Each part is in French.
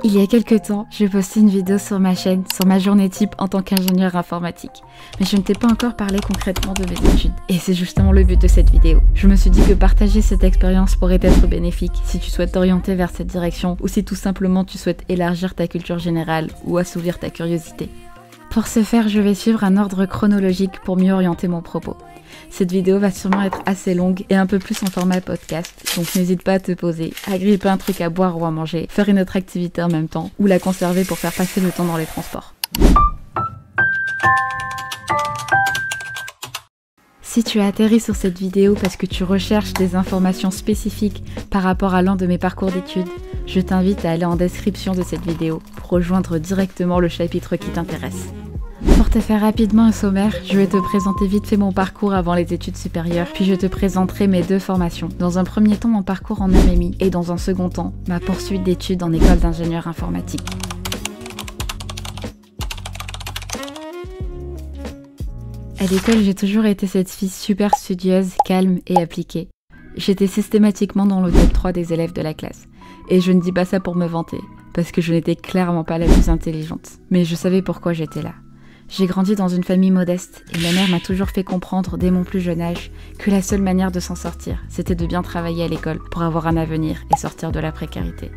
Il y a quelques temps, j'ai posté une vidéo sur ma chaîne sur ma journée type en tant qu'ingénieur informatique. Mais je ne t'ai pas encore parlé concrètement de mes études. Et c'est justement le but de cette vidéo. Je me suis dit que partager cette expérience pourrait être bénéfique si tu souhaites t'orienter vers cette direction ou si tout simplement tu souhaites élargir ta culture générale ou assouvir ta curiosité. Pour ce faire, je vais suivre un ordre chronologique pour mieux orienter mon propos. Cette vidéo va sûrement être assez longue et un peu plus en format podcast, donc n'hésite pas à te poser, à gripper un truc à boire ou à manger, faire une autre activité en même temps, ou la conserver pour faire passer le temps dans les transports. Si tu as atterri sur cette vidéo parce que tu recherches des informations spécifiques par rapport à l'un de mes parcours d'études, je t'invite à aller en description de cette vidéo pour rejoindre directement le chapitre qui t'intéresse. Pour te faire rapidement un sommaire, je vais te présenter vite fait mon parcours avant les études supérieures, puis je te présenterai mes deux formations. Dans un premier temps, mon parcours en MMI et dans un second temps, ma poursuite d'études en école d'ingénieur informatique. À l'école, j'ai toujours été cette fille super studieuse, calme et appliquée. J'étais systématiquement dans le top 3 des élèves de la classe. Et je ne dis pas ça pour me vanter, parce que je n'étais clairement pas la plus intelligente. Mais je savais pourquoi j'étais là. J'ai grandi dans une famille modeste et ma mère m'a toujours fait comprendre dès mon plus jeune âge que la seule manière de s'en sortir, c'était de bien travailler à l'école pour avoir un avenir et sortir de la précarité.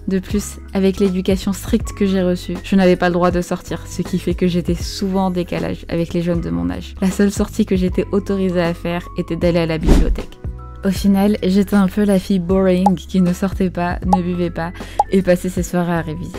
De plus, avec l'éducation stricte que j'ai reçue, je n'avais pas le droit de sortir, ce qui fait que j'étais souvent en décalage avec les jeunes de mon âge. La seule sortie que j'étais autorisée à faire était d'aller à la bibliothèque. Au final, j'étais un peu la fille boring qui ne sortait pas, ne buvait pas et passait ses soirées à réviser.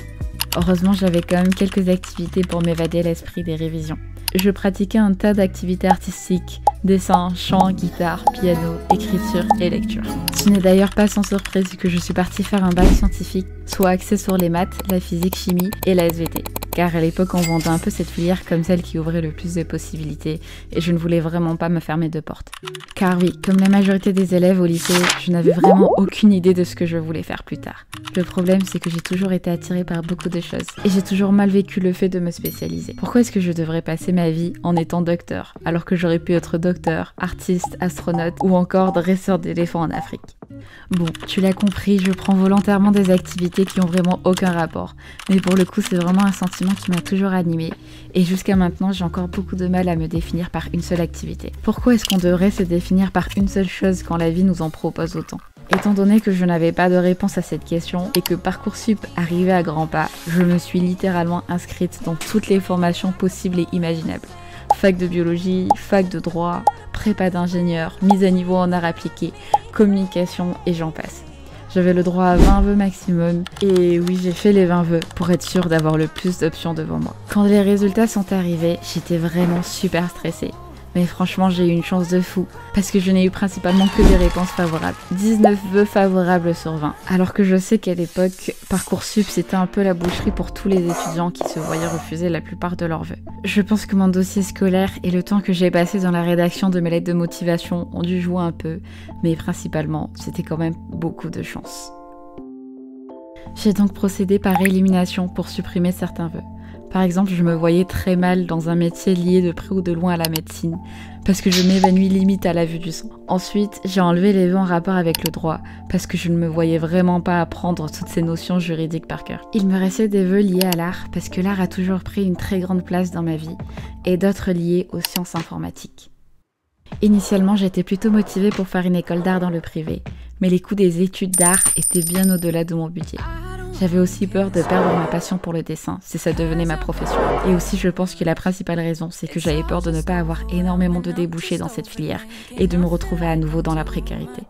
Heureusement, j'avais quand même quelques activités pour m'évader l'esprit des révisions. Je pratiquais un tas d'activités artistiques, dessin, chant, guitare, piano, écriture et lecture. Ce n'est d'ailleurs pas sans surprise que je suis partie faire un bac scientifique, soit axé sur les maths, la physique, chimie et la SVT. Car à l'époque, on vendait un peu cette filière comme celle qui ouvrait le plus de possibilités et je ne voulais vraiment pas me fermer de porte. Car oui, comme la majorité des élèves au lycée, je n'avais vraiment aucune idée de ce que je voulais faire plus tard. Le problème, c'est que j'ai toujours été attirée par beaucoup de choses et j'ai toujours mal vécu le fait de me spécialiser. Pourquoi est-ce que je devrais passer ma vie en étant docteur alors que j'aurais pu être docteur, artiste, astronaute ou encore dresseur d'éléphants en Afrique? Bon, tu l'as compris, je prends volontairement des activités qui ont vraiment aucun rapport. Mais pour le coup, c'est vraiment un sentiment qui m'a toujours animée. Et jusqu'à maintenant, j'ai encore beaucoup de mal à me définir par une seule activité. Pourquoi est-ce qu'on devrait se définir par une seule chose quand la vie nous en propose autant? Étant donné que je n'avais pas de réponse à cette question et que Parcoursup arrivait à grands pas, je me suis littéralement inscrite dans toutes les formations possibles et imaginables. Fac de biologie, fac de droit, prépa d'ingénieur, mise à niveau en arts appliqués, communication et j'en passe. J'avais le droit à 20 vœux maximum et oui, j'ai fait les 20 vœux pour être sûre d'avoir le plus d'options devant moi. Quand les résultats sont arrivés, j'étais vraiment super stressée. Mais franchement, j'ai eu une chance de fou, parce que je n'ai eu principalement que des réponses favorables. 19 vœux favorables sur 20. Alors que je sais qu'à l'époque, Parcoursup, c'était un peu la boucherie pour tous les étudiants qui se voyaient refuser la plupart de leurs vœux. Je pense que mon dossier scolaire et le temps que j'ai passé dans la rédaction de mes lettres de motivation ont dû jouer un peu, mais principalement, c'était quand même beaucoup de chance. J'ai donc procédé par élimination pour supprimer certains vœux. Par exemple, je me voyais très mal dans un métier lié de près ou de loin à la médecine, parce que je m'évanouis limite à la vue du sang. Ensuite, j'ai enlevé les vœux en rapport avec le droit, parce que je ne me voyais vraiment pas apprendre toutes ces notions juridiques par cœur. Il me restait des vœux liés à l'art, parce que l'art a toujours pris une très grande place dans ma vie, et d'autres liés aux sciences informatiques. Initialement, j'étais plutôt motivée pour faire une école d'art dans le privé, mais les coûts des études d'art étaient bien au-delà de mon budget. J'avais aussi peur de perdre ma passion pour le dessin, si ça devenait ma profession. Et aussi, je pense que la principale raison, c'est que j'avais peur de ne pas avoir énormément de débouchés dans cette filière et de me retrouver à nouveau dans la précarité.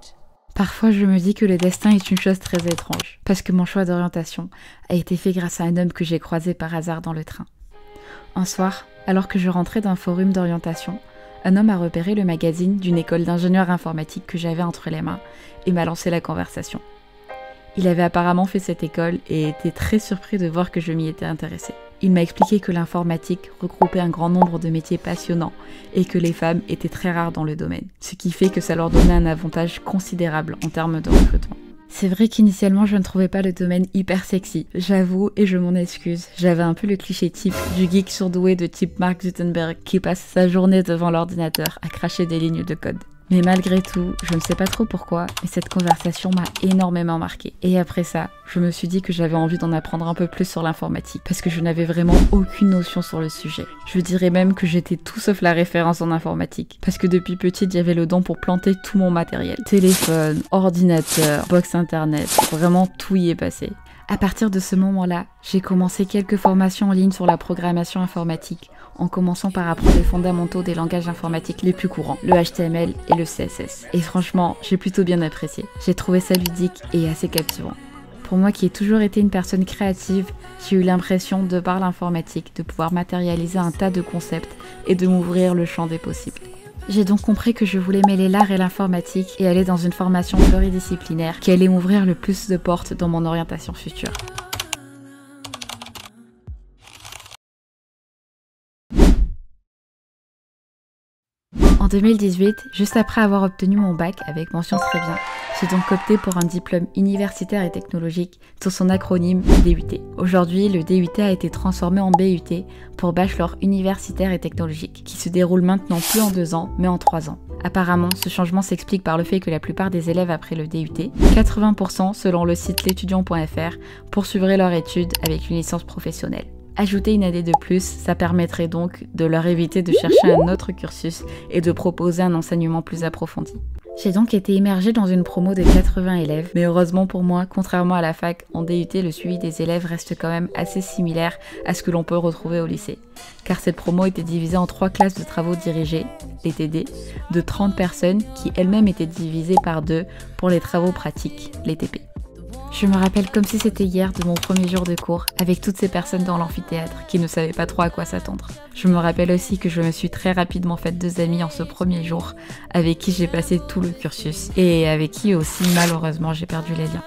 Parfois, je me dis que le destin est une chose très étrange, parce que mon choix d'orientation a été fait grâce à un homme que j'ai croisé par hasard dans le train. Un soir, alors que je rentrais d'un forum d'orientation, un homme a repéré le magazine d'une école d'ingénieur informatique que j'avais entre les mains et m'a lancé la conversation. Il avait apparemment fait cette école et était très surpris de voir que je m'y étais intéressée. Il m'a expliqué que l'informatique regroupait un grand nombre de métiers passionnants et que les femmes étaient très rares dans le domaine, ce qui fait que ça leur donnait un avantage considérable en termes de recrutement. C'est vrai qu'initialement je ne trouvais pas le domaine hyper sexy, j'avoue et je m'en excuse, j'avais un peu le cliché type du geek surdoué de type Mark Zuckerberg qui passe sa journée devant l'ordinateur à cracher des lignes de code. Mais malgré tout, je ne sais pas trop pourquoi, mais cette conversation m'a énormément marquée. Et après ça, je me suis dit que j'avais envie d'en apprendre un peu plus sur l'informatique, parce que je n'avais vraiment aucune notion sur le sujet. Je dirais même que j'étais tout sauf la référence en informatique, parce que depuis petite, j'avais le don pour planter tout mon matériel. Téléphone, ordinateur, box internet, vraiment tout y est passé. À partir de ce moment-là, j'ai commencé quelques formations en ligne sur la programmation informatique, en commençant par apprendre les fondamentaux des langages informatiques les plus courants, le HTML et le CSS. Et franchement, j'ai plutôt bien apprécié. J'ai trouvé ça ludique et assez captivant. Pour moi qui ai toujours été une personne créative, j'ai eu l'impression, de par l'informatique, de pouvoir matérialiser un tas de concepts et de m'ouvrir le champ des possibles. J'ai donc compris que je voulais mêler l'art et l'informatique et aller dans une formation pluridisciplinaire qui allait m'ouvrir le plus de portes dans mon orientation future. En 2018, juste après avoir obtenu mon bac avec mention très bien, j'ai donc opté pour un diplôme universitaire et technologique sous son acronyme DUT. Aujourd'hui, le DUT a été transformé en BUT pour Bachelor universitaire et technologique, qui se déroule maintenant plus en 2 ans, mais en 3 ans. Apparemment, ce changement s'explique par le fait que la plupart des élèves après le DUT, 80% selon le site l'étudiant.fr, poursuivraient leur étude avec une licence professionnelle. Ajouter une année de plus, ça permettrait donc de leur éviter de chercher un autre cursus et de proposer un enseignement plus approfondi. J'ai donc été immergée dans une promo de 80 élèves, mais heureusement pour moi, contrairement à la fac, en DUT, le suivi des élèves reste quand même assez similaire à ce que l'on peut retrouver au lycée. Car cette promo était divisée en 3 classes de travaux dirigés, les TD, de 30 personnes qui elles-mêmes étaient divisées par 2 pour les travaux pratiques, les TP. Je me rappelle comme si c'était hier de mon premier jour de cours, avec toutes ces personnes dans l'amphithéâtre qui ne savaient pas trop à quoi s'attendre. Je me rappelle aussi que je me suis très rapidement faite 2 amis en ce premier jour, avec qui j'ai passé tout le cursus, et avec qui aussi malheureusement j'ai perdu les liens.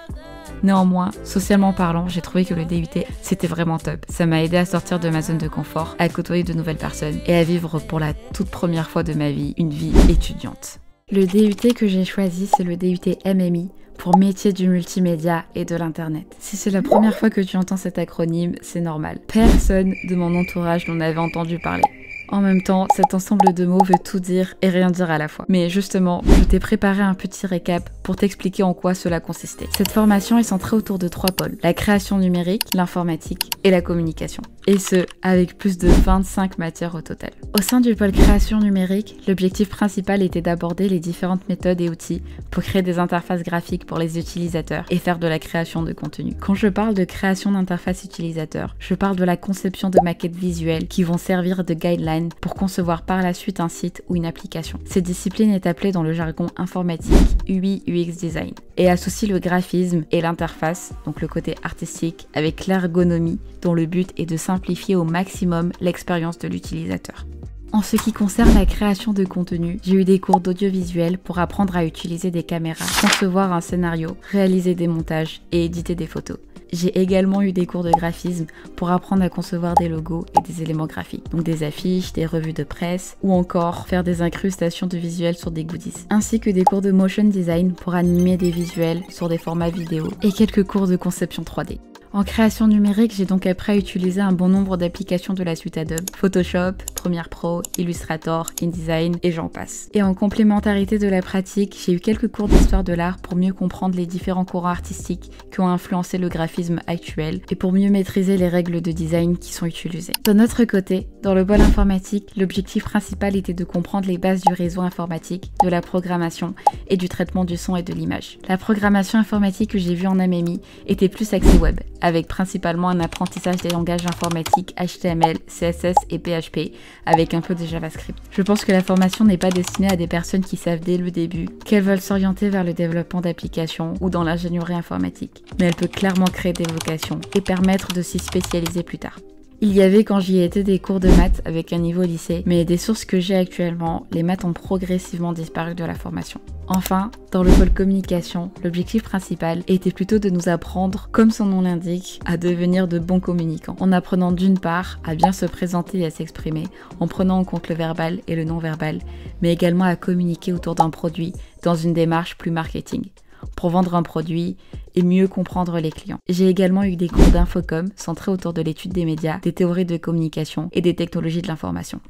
Néanmoins, socialement parlant, j'ai trouvé que le DUT, c'était vraiment top. Ça m'a aidé à sortir de ma zone de confort, à côtoyer de nouvelles personnes, et à vivre pour la toute première fois de ma vie, une vie étudiante. Le DUT que j'ai choisi, c'est le DUT MMI, pour métier du multimédia et de l'internet. Si c'est la première fois que tu entends cet acronyme, c'est normal. Personne de mon entourage n'en avait entendu parler. En même temps, cet ensemble de mots veut tout dire et rien dire à la fois. Mais justement, je t'ai préparé un petit récap pour t'expliquer en quoi cela consistait. Cette formation est centrée autour de 3 pôles: la création numérique, l'informatique et la communication. Et ce, avec plus de 25 matières au total. Au sein du pôle création numérique, l'objectif principal était d'aborder les différentes méthodes et outils pour créer des interfaces graphiques pour les utilisateurs et faire de la création de contenu. Quand je parle de création d'interfaces utilisateurs, je parle de la conception de maquettes visuelles qui vont servir de guidelines pour concevoir par la suite un site ou une application. Cette discipline est appelée dans le jargon informatique UI UX Design et associe le graphisme et l'interface, donc le côté artistique, avec l'ergonomie dont le but est de simplifier au maximum l'expérience de l'utilisateur. En ce qui concerne la création de contenu, j'ai eu des cours d'audiovisuel pour apprendre à utiliser des caméras, concevoir un scénario, réaliser des montages et éditer des photos. J'ai également eu des cours de graphisme pour apprendre à concevoir des logos et des éléments graphiques, donc des affiches, des revues de presse ou encore faire des incrustations de visuels sur des goodies, ainsi que des cours de motion design pour animer des visuels sur des formats vidéo et quelques cours de conception 3D. En création numérique, j'ai donc appris à utiliser un bon nombre d'applications de la suite Adobe, Photoshop, Premiere Pro, Illustrator, InDesign et j'en passe. Et en complémentarité de la pratique, j'ai eu quelques cours d'histoire de l'art pour mieux comprendre les différents courants artistiques qui ont influencé le graphisme actuel et pour mieux maîtriser les règles de design qui sont utilisées. D'un autre côté, dans le pôle informatique, l'objectif principal était de comprendre les bases du réseau informatique, de la programmation et du traitement du son et de l'image. La programmation informatique que j'ai vue en MMI était plus axée web, avec principalement un apprentissage des langages informatiques HTML, CSS et PHP, avec un peu de JavaScript. Je pense que la formation n'est pas destinée à des personnes qui savent dès le début qu'elles veulent s'orienter vers le développement d'applications ou dans l'ingénierie informatique, mais elle peut clairement créer des vocations et permettre de s'y spécialiser plus tard. Il y avait quand j'y étais des cours de maths avec un niveau lycée, mais des sources que j'ai actuellement, les maths ont progressivement disparu de la formation. Enfin, dans le pôle communication, l'objectif principal était plutôt de nous apprendre, comme son nom l'indique, à devenir de bons communicants, en apprenant d'une part à bien se présenter et à s'exprimer, en prenant en compte le verbal et le non-verbal, mais également à communiquer autour d'un produit dans une démarche plus marketing, pour vendre un produit et mieux comprendre les clients. J'ai également eu des cours d'infocom centrés autour de l'étude des médias, des théories de communication et des technologies de l'information.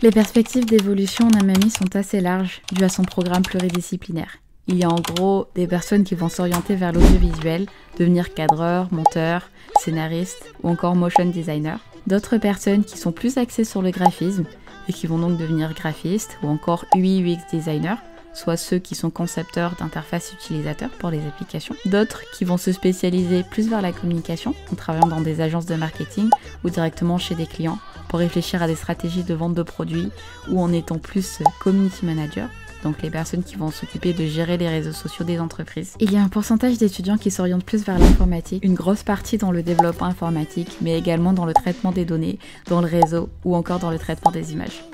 Les perspectives d'évolution en MMI sont assez larges dû à son programme pluridisciplinaire. Il y a en gros des personnes qui vont s'orienter vers l'audiovisuel, devenir cadreur, monteur, scénariste ou encore motion designer. D'autres personnes qui sont plus axées sur le graphisme et qui vont donc devenir graphistes ou encore UI UX designer, soit ceux qui sont concepteurs d'interfaces utilisateurs pour les applications. D'autres qui vont se spécialiser plus vers la communication en travaillant dans des agences de marketing ou directement chez des clients pour réfléchir à des stratégies de vente de produits ou en étant plus community manager. Donc les personnes qui vont s'occuper de gérer les réseaux sociaux des entreprises. Il y a un pourcentage d'étudiants qui s'orientent plus vers l'informatique, une grosse partie dans le développement informatique, mais également dans le traitement des données, dans le réseau ou encore dans le traitement des images.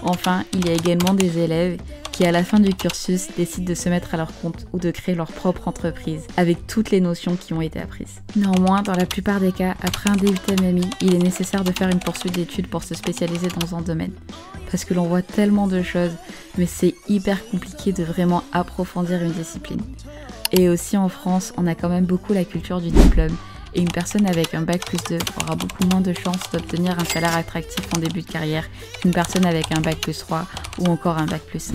Enfin, il y a également des élèves qui, à la fin du cursus, décident de se mettre à leur compte ou de créer leur propre entreprise, avec toutes les notions qui ont été apprises. Néanmoins, dans la plupart des cas, après un DUT MMI, il est nécessaire de faire une poursuite d'études pour se spécialiser dans un domaine. Parce que l'on voit tellement de choses, mais c'est hyper compliqué de vraiment approfondir une discipline. Et aussi en France, on a quand même beaucoup la culture du diplôme, et une personne avec un bac+2 aura beaucoup moins de chances d'obtenir un salaire attractif en début de carrière qu'une personne avec un bac+3 ou encore un bac+5.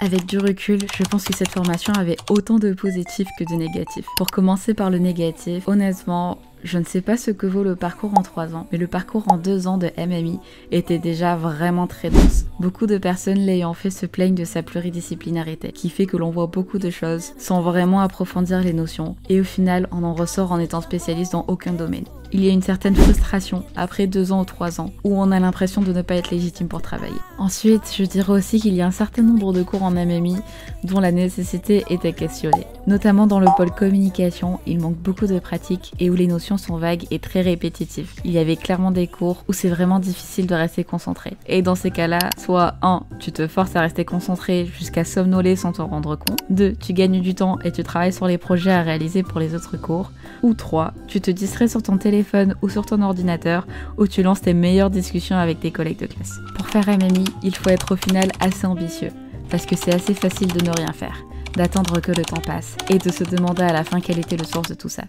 Avec du recul, je pense que cette formation avait autant de positifs que de négatifs. Pour commencer par le négatif, honnêtement, je ne sais pas ce que vaut le parcours en 3 ans, mais le parcours en 2 ans de MMI était déjà vraiment très dense. Beaucoup de personnes l'ayant fait se plaignent de sa pluridisciplinarité, qui fait que l'on voit beaucoup de choses sans vraiment approfondir les notions, et au final, on en ressort en étant spécialiste dans aucun domaine. Il y a une certaine frustration après 2 ans ou 3 ans, où on a l'impression de ne pas être légitime pour travailler. Ensuite, je dirais aussi qu'il y a un certain nombre de cours en MMI dont la nécessité est à questionner. Notamment dans le pôle communication, il manque beaucoup de pratiques et où les notions sont vagues et très répétitives. Il y avait clairement des cours où c'est vraiment difficile de rester concentré. Et dans ces cas-là, soit 1, tu te forces à rester concentré jusqu'à somnoler sans t'en rendre compte. 2, tu gagnes du temps et tu travailles sur les projets à réaliser pour les autres cours. Ou 3, tu te distrais sur ton téléphone ou sur ton ordinateur où tu lances tes meilleures discussions avec tes collègues de classe. Pour faire MMI, il faut être au final assez ambitieux, parce que c'est assez facile de ne rien faire, d'attendre que le temps passe et de se demander à la fin quelle était le sens de tout ça.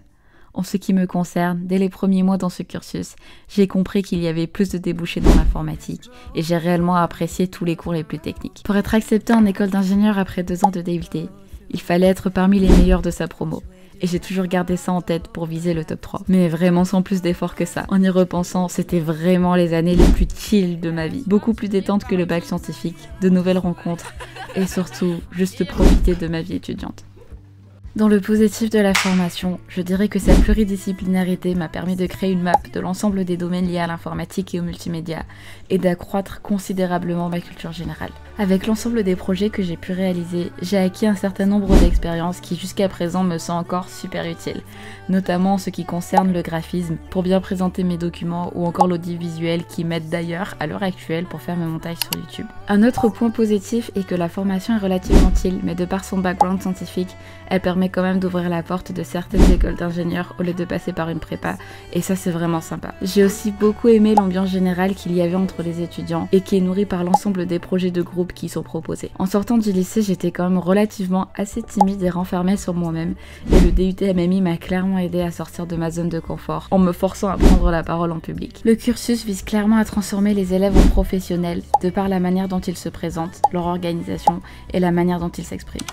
En ce qui me concerne, dès les premiers mois dans ce cursus, j'ai compris qu'il y avait plus de débouchés dans l'informatique et j'ai réellement apprécié tous les cours les plus techniques. Pour être accepté en école d'ingénieur après 2 ans de DUT, il fallait être parmi les meilleurs de sa promo. Et j'ai toujours gardé ça en tête pour viser le top 3. Mais vraiment sans plus d'efforts que ça. En y repensant, c'était vraiment les années les plus chill de ma vie. Beaucoup plus détente que le bac scientifique, de nouvelles rencontres et surtout, juste profiter de ma vie étudiante. Dans le positif de la formation, je dirais que sa pluridisciplinarité m'a permis de créer une map de l'ensemble des domaines liés à l'informatique et au multimédia et d'accroître considérablement ma culture générale. Avec l'ensemble des projets que j'ai pu réaliser, j'ai acquis un certain nombre d'expériences qui jusqu'à présent me sont encore super utiles, notamment en ce qui concerne le graphisme pour bien présenter mes documents ou encore l'audiovisuel qui m'aide d'ailleurs à l'heure actuelle pour faire mes montages sur YouTube. Un autre point positif est que la formation est relativement chill, mais de par son background scientifique, elle permet quand même d'ouvrir la porte de certaines écoles d'ingénieurs au lieu de passer par une prépa, et ça c'est vraiment sympa. J'ai aussi beaucoup aimé l'ambiance générale qu'il y avait entre les étudiants et qui est nourrie par l'ensemble des projets de groupe qui sont proposés. En sortant du lycée, j'étais quand même relativement assez timide et renfermée sur moi-même, et le DUT MMI m'a clairement aidé à sortir de ma zone de confort en me forçant à prendre la parole en public. Le cursus vise clairement à transformer les élèves en professionnels de par la manière dont ils se présentent, leur organisation et la manière dont ils s'expriment.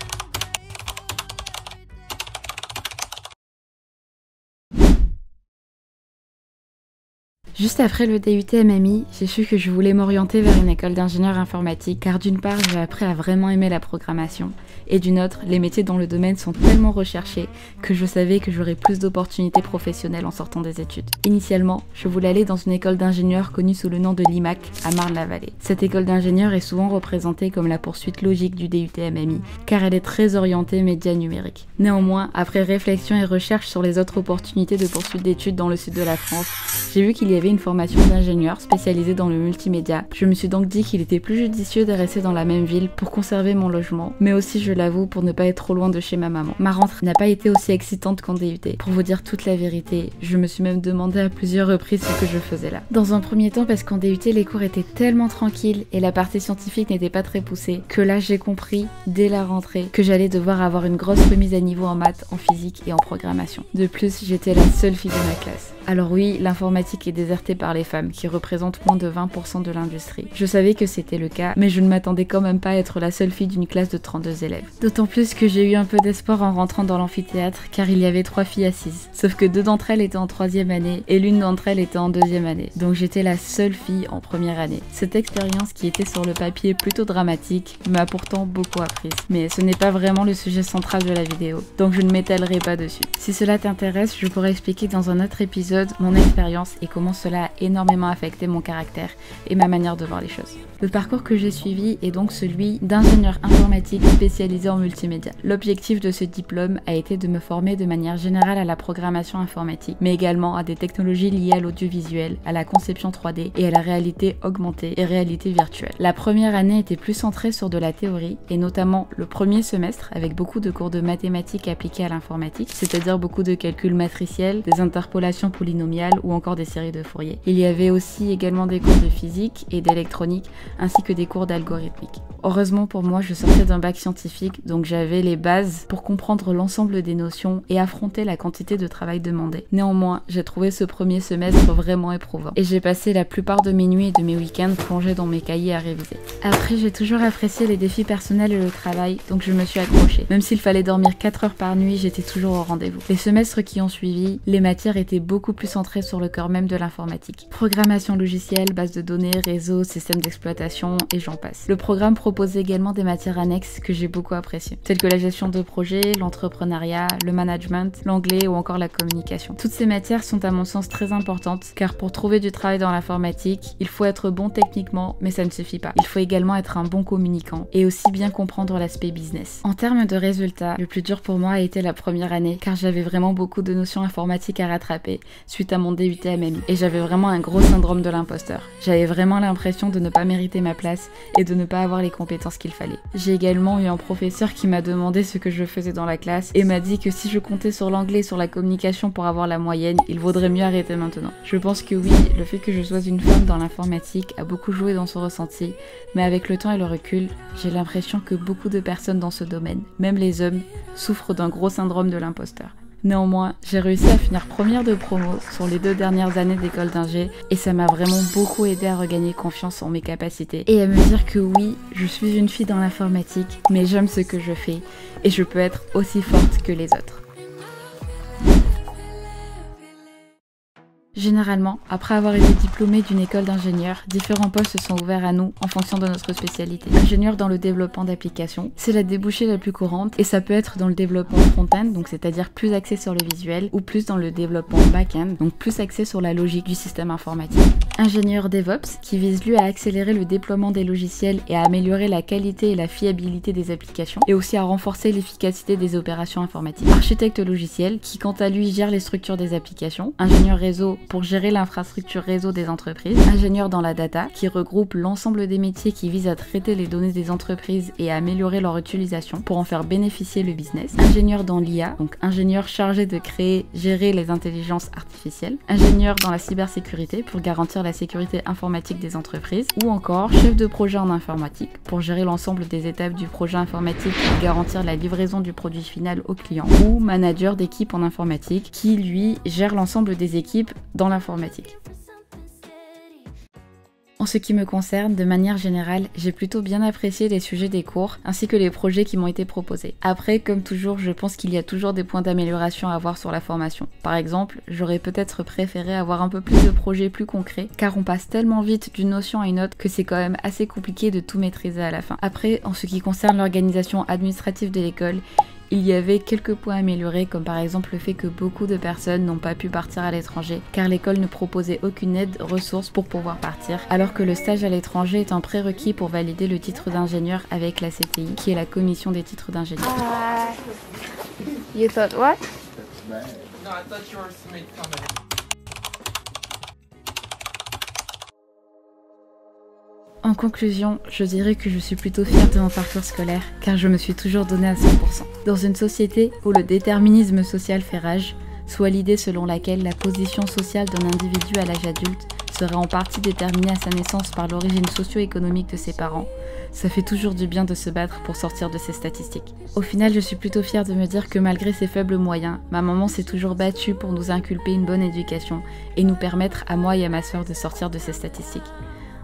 Juste après le DUT MMI, j'ai su que je voulais m'orienter vers une école d'ingénieur informatique car d'une part j'ai appris à vraiment aimer la programmation et d'une autre, les métiers dans le domaine sont tellement recherchés que je savais que j'aurais plus d'opportunités professionnelles en sortant des études. Initialement, je voulais aller dans une école d'ingénieur connue sous le nom de l'IMAC à Marne-la-Vallée. Cette école d'ingénieur est souvent représentée comme la poursuite logique du DUT MMI car elle est très orientée médias numériques. Néanmoins, après réflexion et recherche sur les autres opportunités de poursuite d'études dans le sud de la France, j'ai vu qu'il y avait une formation d'ingénieur spécialisée dans le multimédia. Je me suis donc dit qu'il était plus judicieux de rester dans la même ville pour conserver mon logement, mais aussi, je l'avoue, pour ne pas être trop loin de chez ma maman. Ma rentrée n'a pas été aussi excitante qu'en DUT. Pour vous dire toute la vérité, je me suis même demandé à plusieurs reprises ce que je faisais là. Dans un premier temps parce qu'en DUT, les cours étaient tellement tranquilles et la partie scientifique n'était pas très poussée, que là j'ai compris, dès la rentrée, que j'allais devoir avoir une grosse remise à niveau en maths, en physique et en programmation. De plus, j'étais la seule fille de ma classe. Alors oui, l'informatique est désertique désertée par les femmes, qui représentent moins de 20% de l'industrie. Je savais que c'était le cas, mais je ne m'attendais quand même pas à être la seule fille d'une classe de 32 élèves. D'autant plus que j'ai eu un peu d'espoir en rentrant dans l'amphithéâtre, car il y avait 3 filles assises. Sauf que 2 d'entre elles étaient en 3e année, et l'une d'entre elles était en 2e année. Donc j'étais la seule fille en première année. Cette expérience qui était sur le papier plutôt dramatique m'a pourtant beaucoup apprise. Mais ce n'est pas vraiment le sujet central de la vidéo, donc je ne m'étalerai pas dessus. Si cela t'intéresse, je pourrais expliquer dans un autre épisode mon expérience et comment cela a énormément affecté mon caractère et ma manière de voir les choses. Le parcours que j'ai suivi est donc celui d'ingénieur informatique spécialisé en multimédia. L'objectif de ce diplôme a été de me former de manière générale à la programmation informatique, mais également à des technologies liées à l'audiovisuel, à la conception 3D et à la réalité augmentée et réalité virtuelle. La première année était plus centrée sur de la théorie, et notamment le premier semestre avec beaucoup de cours de mathématiques appliquées à l'informatique, c'est-à-dire beaucoup de calculs matriciels, des interpolations polynomiales ou encore des séries de Fourier. Il y avait aussi également des cours de physique et d'électronique, ainsi que des cours d'algorithmique. Heureusement pour moi, je sortais d'un bac scientifique, donc j'avais les bases pour comprendre l'ensemble des notions et affronter la quantité de travail demandé. Néanmoins, j'ai trouvé ce premier semestre vraiment éprouvant, et j'ai passé la plupart de mes nuits et de mes week-ends plongés dans mes cahiers à réviser. Après, j'ai toujours apprécié les défis personnels et le travail, donc je me suis accrochée. Même s'il fallait dormir 4 heures par nuit, j'étais toujours au rendez-vous. Les semestres qui ont suivi, les matières étaient beaucoup plus centrées sur le cœur même de l'informatique. Programmation logicielle, base de données, réseau, système d'exploitation, et j'en passe. Le programme proposait également des matières annexes que j'ai beaucoup appréciées, telles que la gestion de projet, l'entrepreneuriat, le management, l'anglais ou encore la communication. Toutes ces matières sont à mon sens très importantes, car pour trouver du travail dans l'informatique, il faut être bon techniquement, mais ça ne suffit pas. Il faut également être un bon communicant, et aussi bien comprendre l'aspect business. En termes de résultats, le plus dur pour moi a été la première année, car j'avais vraiment beaucoup de notions informatiques à rattraper suite à mon DUT MMI, et j'avais vraiment un gros syndrome de l'imposteur. J'avais vraiment l'impression de ne pas mériter ma place et de ne pas avoir les compétences qu'il fallait. J'ai également eu un professeur qui m'a demandé ce que je faisais dans la classe et m'a dit que si je comptais sur l'anglais et sur la communication pour avoir la moyenne, il vaudrait mieux arrêter maintenant. Je pense que oui, le fait que je sois une femme dans l'informatique a beaucoup joué dans ce ressenti, mais avec le temps et le recul, j'ai l'impression que beaucoup de personnes dans ce domaine, même les hommes, souffrent d'un gros syndrome de l'imposteur. Néanmoins, j'ai réussi à finir première de promo sur les 2 dernières années d'école d'ingé, et ça m'a vraiment beaucoup aidé à regagner confiance en mes capacités et à me dire que oui, je suis une fille dans l'informatique, mais j'aime ce que je fais et je peux être aussi forte que les autres. Généralement, après avoir été diplômée d'une école d'ingénieur, différents postes sont ouverts à nous en fonction de notre spécialité. Ingénieur dans le développement d'applications, c'est la débouchée la plus courante, et ça peut être dans le développement front-end, donc c'est-à-dire plus axé sur le visuel, ou plus dans le développement back-end, donc plus axé sur la logique du système informatique. Ingénieur DevOps, qui vise lui à accélérer le déploiement des logiciels et à améliorer la qualité et la fiabilité des applications, et aussi à renforcer l'efficacité des opérations informatiques. Architecte logiciel, qui quant à lui gère les structures des applications. Ingénieur réseau, pour gérer l'infrastructure réseau des entreprises. Ingénieur dans la data, qui regroupe l'ensemble des métiers qui visent à traiter les données des entreprises et à améliorer leur utilisation pour en faire bénéficier le business. Ingénieur dans l'IA, donc ingénieur chargé de créer, gérer les intelligences artificielles. Ingénieur dans la cybersécurité, pour garantir la sécurité informatique des entreprises. Ou encore chef de projet en informatique, pour gérer l'ensemble des étapes du projet informatique et garantir la livraison du produit final au client. Ou manager d'équipe en informatique, qui lui gère l'ensemble des équipes dans l'informatique. En ce qui me concerne, de manière générale, j'ai plutôt bien apprécié les sujets des cours, ainsi que les projets qui m'ont été proposés. Après, comme toujours, je pense qu'il y a toujours des points d'amélioration à avoir sur la formation. Par exemple, j'aurais peut-être préféré avoir un peu plus de projets plus concrets, car on passe tellement vite d'une notion à une autre que c'est quand même assez compliqué de tout maîtriser à la fin. Après, en ce qui concerne l'organisation administrative de l'école, il y avait quelques points améliorés, comme par exemple le fait que beaucoup de personnes n'ont pas pu partir à l'étranger, car l'école ne proposait aucune aide ressource pour pouvoir partir, alors que le stage à l'étranger est un prérequis pour valider le titre d'ingénieur avec la CTI, qui est la commission des titres d'ingénieur. You thought what? No, I thought you were to make comment. En conclusion, je dirais que je suis plutôt fière de mon parcours scolaire, car je me suis toujours donnée à 100%. Dans une société où le déterminisme social fait rage, soit l'idée selon laquelle la position sociale d'un individu à l'âge adulte serait en partie déterminée à sa naissance par l'origine socio-économique de ses parents, Ça fait toujours du bien de se battre pour sortir de ces statistiques. Au final, je suis plutôt fière de me dire que malgré ses faibles moyens, ma maman s'est toujours battue pour nous inculper une bonne éducation et nous permettre à moi et à ma sœur de sortir de ces statistiques.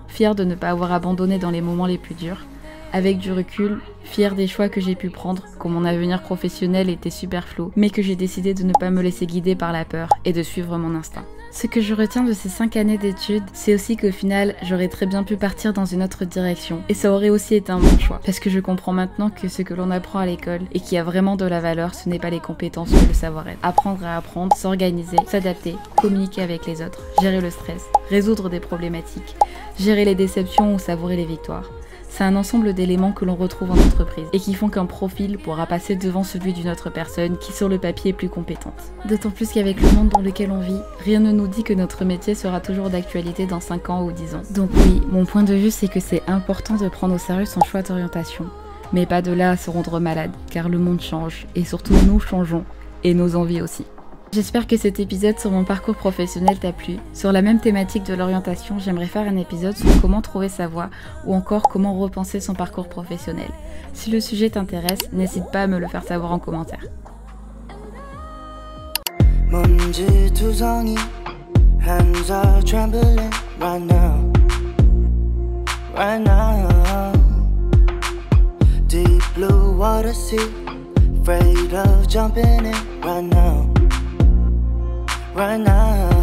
Fière de ne pas avoir abandonné dans les moments les plus durs. Avec du recul, fière des choix que j'ai pu prendre, quand mon avenir professionnel était super flou, mais que j'ai décidé de ne pas me laisser guider par la peur et de suivre mon instinct. Ce que je retiens de ces 5 années d'études, c'est aussi qu'au final, j'aurais très bien pu partir dans une autre direction, et ça aurait aussi été un bon choix, parce que je comprends maintenant que ce que l'on apprend à l'école, et qui a vraiment de la valeur, ce n'est pas les compétences mais le savoir-être. Apprendre à apprendre, s'organiser, s'adapter, communiquer avec les autres, gérer le stress, résoudre des problématiques, gérer les déceptions ou savourer les victoires. C'est un ensemble d'éléments que l'on retrouve en entreprise et qui font qu'un profil pourra passer devant celui d'une autre personne qui sur le papier est plus compétente. D'autant plus qu'avec le monde dans lequel on vit, rien ne nous dit que notre métier sera toujours d'actualité dans 5 ans ou 10 ans. Donc oui, mon point de vue c'est que c'est important de prendre au sérieux son choix d'orientation. Mais pas de là à se rendre malade, car le monde change, et surtout nous changeons, et nos envies aussi. J'espère que cet épisode sur mon parcours professionnel t'a plu. Sur la même thématique de l'orientation, j'aimerais faire un épisode sur comment trouver sa voie ou encore comment repenser son parcours professionnel. Si le sujet t'intéresse, n'hésite pas à me le faire savoir en commentaire. Right now